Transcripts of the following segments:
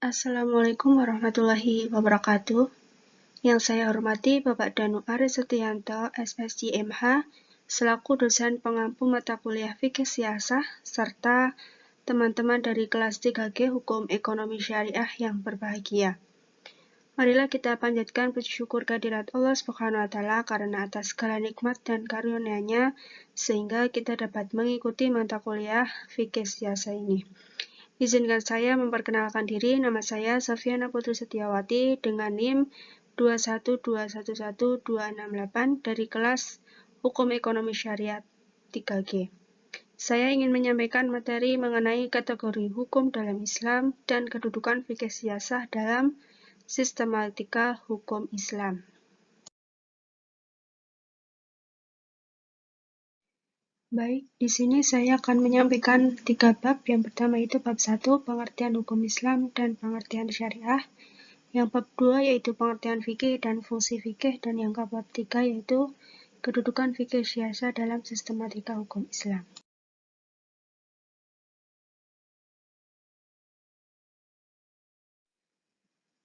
Assalamualaikum warahmatullahi wabarakatuh. Yang saya hormati Bapak Danu Aris Setianto, SSC MH, selaku dosen pengampu mata kuliah Fikih Siasah, serta teman-teman dari kelas 3G Hukum Ekonomi Syariah yang berbahagia. Marilah kita panjatkan puji syukur kehadirat Allah Subhanahu wa Ta'ala karena atas segala nikmat dan karunia-Nya sehingga kita dapat mengikuti mata kuliah Fikih Siasah ini. Izinkan saya memperkenalkan diri, nama saya Safiana Putri Setiawati dengan NIM 212111268 dari kelas Hukum Ekonomi Syariat 3G. Saya ingin menyampaikan materi mengenai kategori hukum dalam Islam dan kedudukan fikih siasah dalam sistematika hukum Islam. Baik, di sini saya akan menyampaikan 3 bab. Yang pertama itu bab 1, pengertian hukum Islam dan pengertian syariah. Yang bab 2 yaitu pengertian fikih dan fungsi fikih, dan yang bab 3 yaitu kedudukan fikih siasah dalam sistematika hukum Islam.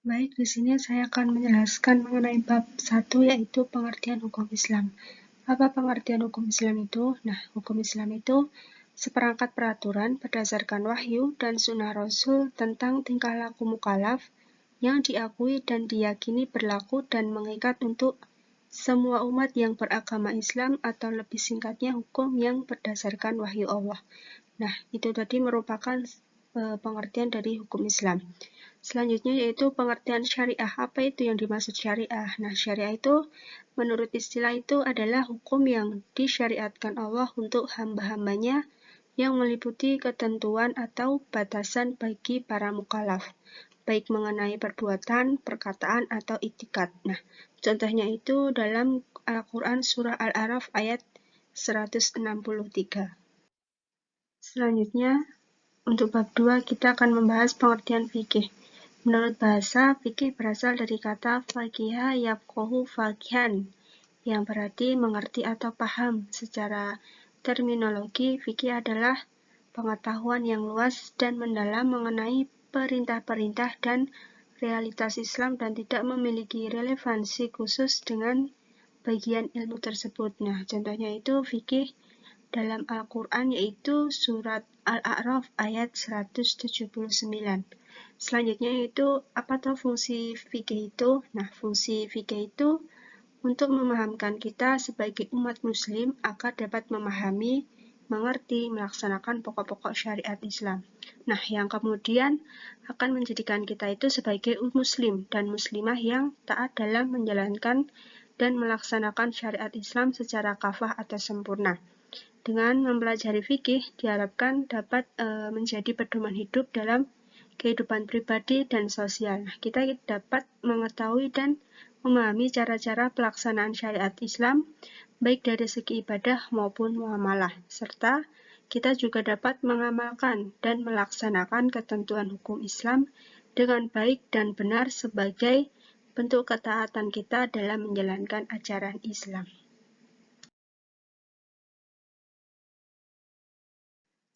Baik, di sini saya akan menjelaskan mengenai bab 1 yaitu pengertian hukum Islam. Apa pengertian hukum Islam itu? Nah, hukum Islam itu seperangkat peraturan berdasarkan wahyu dan sunnah Rasul tentang tingkah laku mukallaf yang diakui dan diyakini berlaku dan mengikat untuk semua umat yang beragama Islam, atau lebih singkatnya hukum yang berdasarkan wahyu Allah. Nah, itu tadi merupakan pengertian dari hukum Islam. Selanjutnya yaitu pengertian syariah. Apa itu yang dimaksud syariah? Nah, syariah itu menurut istilah itu adalah hukum yang disyariatkan Allah untuk hamba-hambanya yang meliputi ketentuan atau batasan bagi para mukallaf, baik mengenai perbuatan, perkataan, atau iktikad. Nah, contohnya itu dalam Al-Quran Surah Al-A'raf ayat 163. Selanjutnya, untuk bab 2 kita akan membahas pengertian fikih. Menurut bahasa, fikih berasal dari kata faqiha yafqahu faqihan, yang berarti mengerti atau paham. Secara terminologi, fikih adalah pengetahuan yang luas dan mendalam mengenai perintah-perintah dan realitas Islam dan tidak memiliki relevansi khusus dengan bagian ilmu tersebut. Nah, contohnya itu fikih dalam Al-Quran yaitu surat Al-A'raf ayat 179. Selanjutnya yaitu apa tuh fungsi fikih itu? Nah, fungsi fikih itu untuk memahamkan kita sebagai umat muslim agar dapat memahami, mengerti, melaksanakan pokok-pokok syariat Islam. Nah, yang kemudian akan menjadikan kita itu sebagai muslim dan muslimah yang taat dalam menjalankan dan melaksanakan syariat Islam secara kafah atau sempurna. Dengan mempelajari fikih diharapkan dapat menjadi pedoman hidup dalam kehidupan pribadi dan sosial. Nah, kita dapat mengetahui dan memahami cara-cara pelaksanaan syariat Islam baik dari segi ibadah maupun muamalah, serta kita juga dapat mengamalkan dan melaksanakan ketentuan hukum Islam dengan baik dan benar sebagai bentuk ketaatan kita dalam menjalankan ajaran Islam.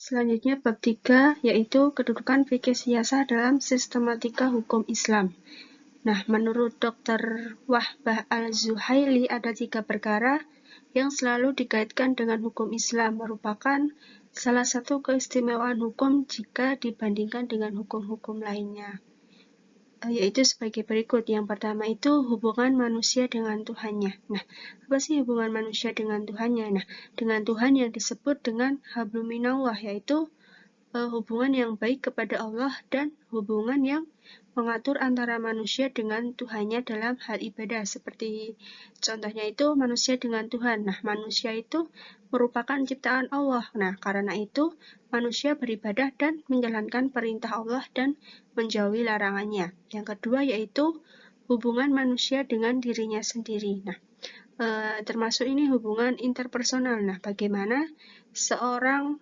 Selanjutnya bab 3 yaitu kedudukan fikih siasah dalam sistematika hukum Islam. Nah, menurut Dr. Wahbah Al-Zuhaili ada 3 perkara yang selalu dikaitkan dengan hukum Islam, merupakan salah satu keistimewaan hukum jika dibandingkan dengan hukum-hukum lainnya, yaitu sebagai berikut. Yang pertama itu hubungan manusia dengan Tuhannya. Nah, apa sih hubungan manusia dengan Tuhannya? Nah, dengan Tuhan yang disebut dengan hablum minallah, yaitu hubungan yang baik kepada Allah dan hubungan yang mengatur antara manusia dengan Tuhannya dalam hal ibadah, seperti contohnya itu manusia dengan Tuhan. Nah, manusia itu merupakan ciptaan Allah. Nah, karena itu manusia beribadah dan menjalankan perintah Allah dan menjauhi larangannya. Yang kedua yaitu hubungan manusia dengan dirinya sendiri. Nah, termasuk ini hubungan interpersonal. Nah, bagaimana seseorang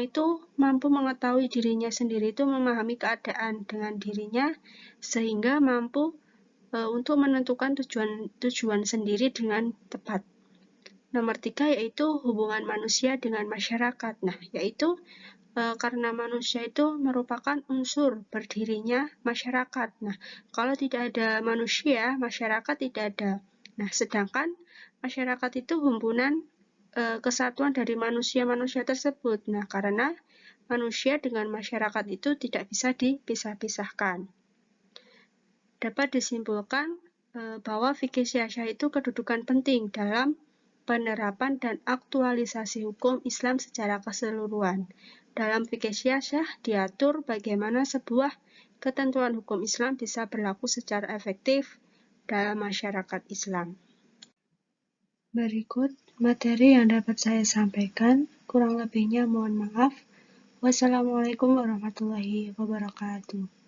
itu mampu mengetahui dirinya sendiri, itu memahami keadaan dengan dirinya sehingga mampu untuk menentukan tujuan sendiri dengan tepat. Nomor 3 yaitu hubungan manusia dengan masyarakat. Nah, yaitu karena manusia itu merupakan unsur berdirinya masyarakat. Nah, kalau tidak ada manusia, masyarakat tidak ada. Nah, sedangkan masyarakat itu himpunan kesatuan dari manusia-manusia tersebut. Nah, karena manusia dengan masyarakat itu tidak bisa dipisah-pisahkan. Dapat disimpulkan bahwa fikih syiah itu kedudukan penting dalam penerapan dan aktualisasi hukum Islam secara keseluruhan. Dalam fikih syiah diatur bagaimana sebuah ketentuan hukum Islam bisa berlaku secara efektif dalam masyarakat Islam. Berikut materi yang dapat saya sampaikan, kurang lebihnya mohon maaf. Wassalamualaikum warahmatullahi wabarakatuh.